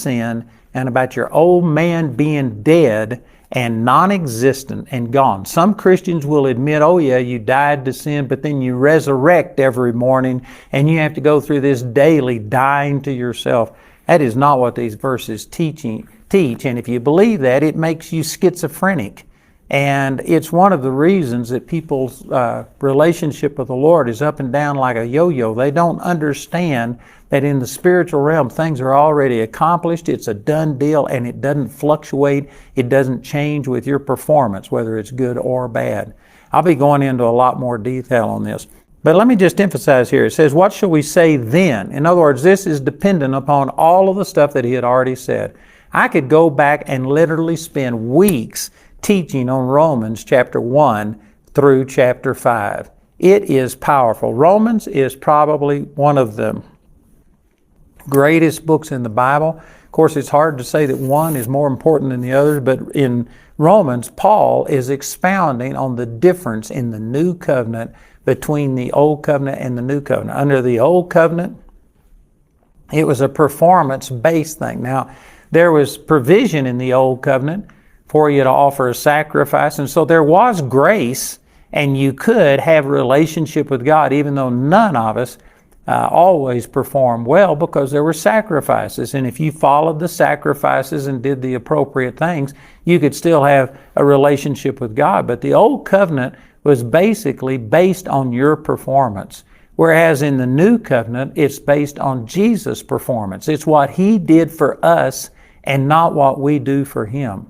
sin and about your old man being dead and non-existent and gone. Some Christians will admit, oh yeah, you died to sin, but then you resurrect every morning and you have to go through this daily dying to yourself. That is not what these verses teach. And if you believe that, it makes you schizophrenic. And it's one of the reasons that people's relationship with the Lord is up and down like a yo-yo. They don't understand that in the spiritual realm, things are already accomplished. It's a done deal, and it doesn't fluctuate. It doesn't change with your performance, whether it's good or bad. I'll be going into a lot more detail on this. But let me just emphasize here. It says, what shall we say then? In other words, this is dependent upon all of the stuff that he had already said. I could go back and literally spend weeks teaching on Romans chapter 1 through chapter 5. It is powerful. Romans is probably one of the greatest books in the Bible. Of course, it's hard to say that one is more important than the others, but in Romans, Paul is expounding on the difference in the new covenant between the old covenant and the new covenant. Under the old covenant, it was a performance-based thing. Now, there was provision in the old covenant for you to offer a sacrifice. And so there was grace, and you could have a relationship with God, even though none of us always performed well, because there were sacrifices. And if you followed the sacrifices and did the appropriate things, you could still have a relationship with God. But the old covenant was basically based on your performance. Whereas in the new covenant, it's based on Jesus' performance. It's what he did for us and not what we do for him.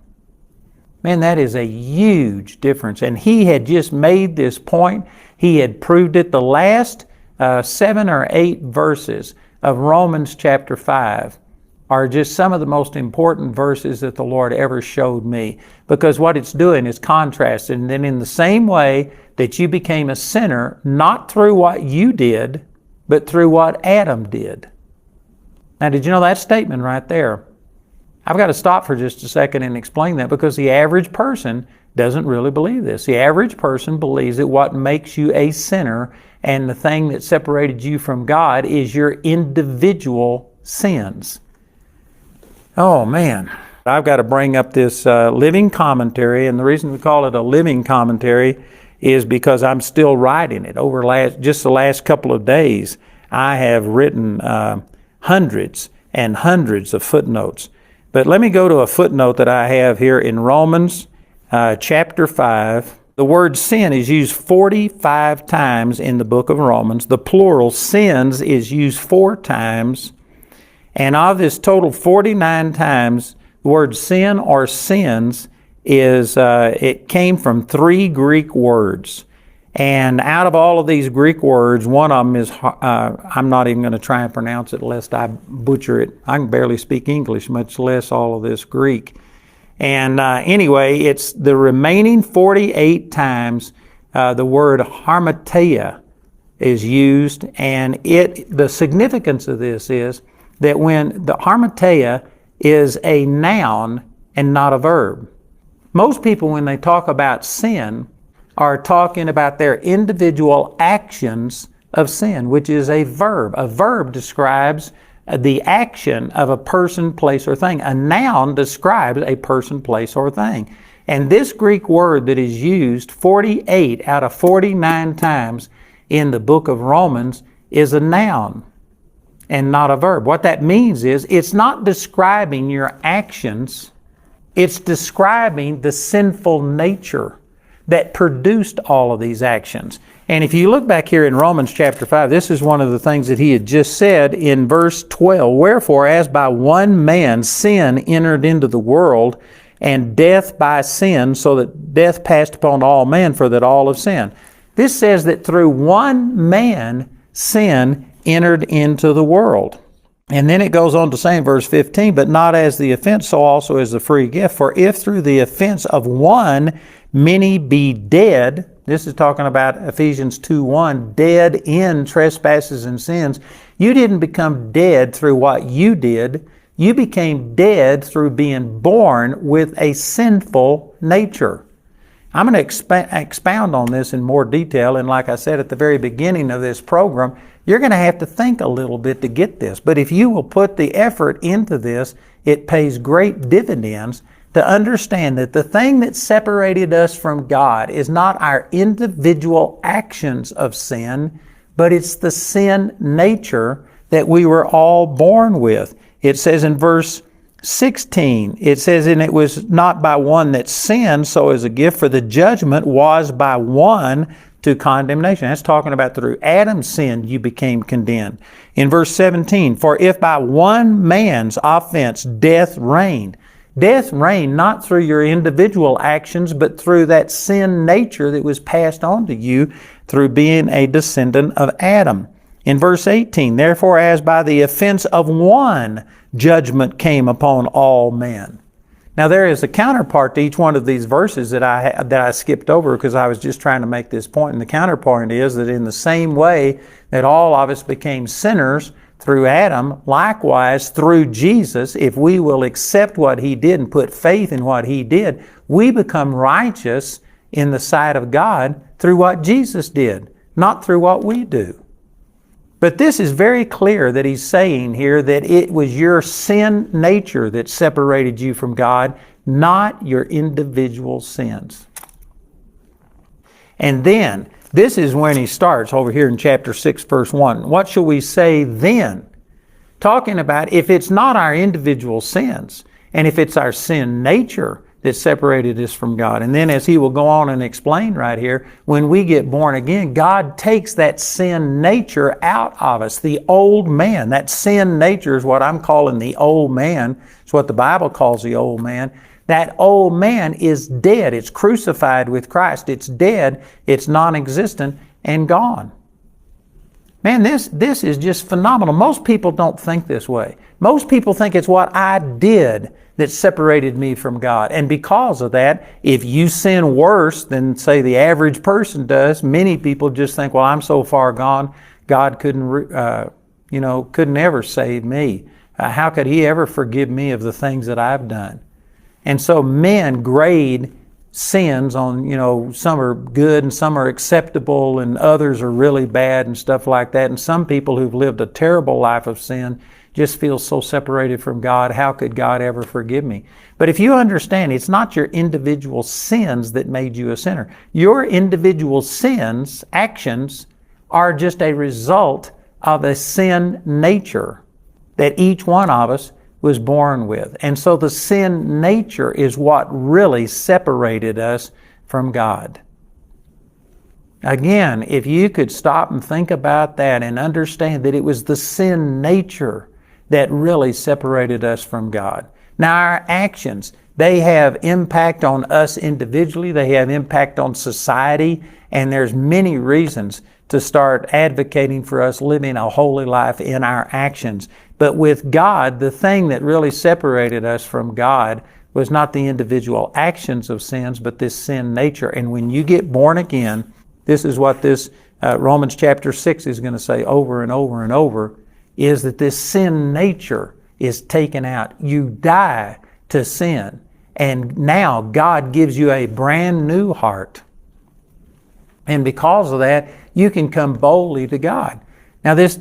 Man, that is a huge difference. And he had just made this point. He had proved it. The last 7 or 8 verses of Romans chapter 5 are just some of the most important verses that the Lord ever showed me. Because what it's doing is contrasting. And then in the same way that you became a sinner, not through what you did, but through what Adam did. Now, did you know that statement right there? I've got to stop for just a second and explain that, because the average person doesn't really believe this. The average person believes that what makes you a sinner and the thing that separated you from God is your individual sins. Oh man, I've got to bring up this living commentary, and the reason we call it a living commentary is because I'm still writing it. Over just the last couple of days, I have written hundreds and hundreds of footnotes. But let me go to a footnote that I have here in Romans chapter 5. The word sin is used 45 times in the book of Romans. The plural sins is used 4 times. And of this total 49 times, the word sin or sins is, it came from 3 Greek words. And out of all of these Greek words, one of them is, I'm not even going to try and pronounce it lest I butcher it. I can barely speak English, much less all of this Greek. And anyway, it's the remaining 48 times the word harmatia is used. And the significance of this is that when the harmatia is a noun and not a verb. Most people, when they talk about sin, are talking about their individual actions of sin, which is a verb. A verb describes the action of a person, place, or thing. A noun describes a person, place, or thing. And this Greek word that is used 48 out of 49 times in the book of Romans is a noun and not a verb. What that means is it's not describing your actions, it's describing the sinful nature that produced all of these actions. And if you look back here in Romans chapter 5, this is one of the things that he had just said in verse 12. Wherefore, as by one man sin entered into the world, and death by sin, so that death passed upon all men, for that all have sinned. This says that through one man, sin entered into the world. And then it goes on to say in verse 15, but not as the offense, so also as the free gift. For if through the offense of one many be dead, this is talking about Ephesians 2:1, dead in trespasses and sins. You didn't become dead through what you did. You became dead through being born with a sinful nature. I'm going to expound on this in more detail, and like I said at the very beginning of this program, you're going to have to think a little bit to get this. But if you will put the effort into this, it pays great dividends to understand that the thing that separated us from God is not our individual actions of sin, but it's the sin nature that we were all born with. It says in verse 16, it says, and it was not by one that sinned, so as a gift, for the judgment was by one to condemnation. That's talking about through Adam's sin you became condemned. In verse 17, for if by one man's offense death reigned. Death reigned not through your individual actions, but through that sin nature that was passed on to you through being a descendant of Adam. In verse 18, therefore as by the offense of one judgment came upon all men. Now there is a counterpart to each one of these verses that I skipped over because I was just trying to make this point. And the counterpart is that in the same way that all of us became sinners through Adam, likewise through Jesus, if we will accept what He did and put faith in what He did, we become righteous in the sight of God through what Jesus did, not through what we do. But this is very clear that he's saying here that it was your sin nature that separated you from God, not your individual sins. And then, this is when he starts over here in chapter 6, verse 1. What shall we say then? Talking about if it's not our individual sins, and if it's our sin nature that separated us from God. And then as he will go on and explain right here, when we get born again, God takes that sin nature out of us, the old man. That sin nature is what I'm calling the old man. It's what the Bible calls the old man. That old man is dead. It's crucified with Christ. It's dead. It's non-existent and gone. Man, this is just phenomenal. Most people don't think this way. Most people think it's what I did that separated me from God. And because of that, if you sin worse than, say, the average person does, many people just think, well, I'm so far gone, God couldn't ever save me. How could He ever forgive me of the things that I've done? And so men grade sins on, some are good and some are acceptable and others are really bad and stuff like that. And some people who've lived a terrible life of sin just feel so separated from God. How could God ever forgive me? But if you understand, it's not your individual sins that made you a sinner. Your individual sins, actions, are just a result of a sin nature that each one of us was born with. And so the sin nature is what really separated us from God. Again, if you could stop and think about that and understand that it was the sin nature that really separated us from God. Now our actions, they have impact on us individually, they have impact on society, and there's many reasons to start advocating for us living a holy life in our actions. But with God, the thing that really separated us from God was not the individual actions of sins, but this sin nature. And when you get born again, this is what this Romans chapter 6 is going to say over and over and over, is that this sin nature is taken out. You die to sin, and now God gives you a brand new heart. And because of that, you can come boldly to God. Now this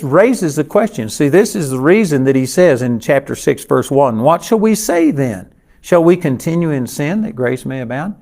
raises the question. See, this is the reason that he says in chapter 6, verse 1, what shall we say then? Shall we continue in sin that grace may abound?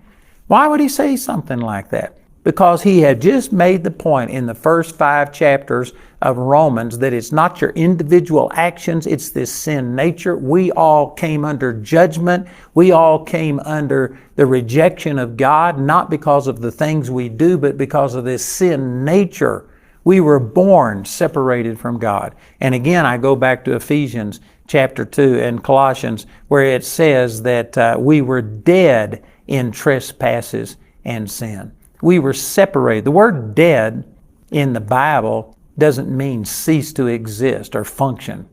Why would he say something like that? Because he had just made the point in the first 5 chapters of Romans that it's not your individual actions, it's this sin nature. We all came under judgment. We all came under the rejection of God, not because of the things we do, but because of this sin nature. We were born separated from God. And again, I go back to Ephesians chapter 2 and Colossians, where it says that we were dead in trespasses and sin. We were separated. The word dead in the Bible doesn't mean cease to exist or function.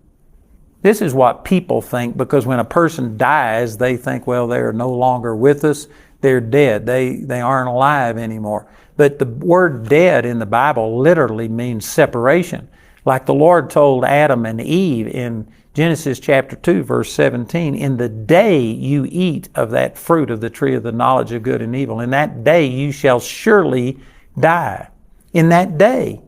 This is what people think, because when a person dies, they think, well, they are no longer with us. They're dead. They aren't alive anymore. But the word dead in the Bible literally means separation. Like the Lord told Adam and Eve in Genesis chapter 2, verse 17, in the day you eat of that fruit of the tree of the knowledge of good and evil, in that day you shall surely die. In that day.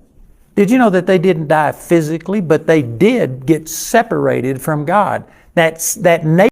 Did you know that they didn't die physically, but they did get separated from God? That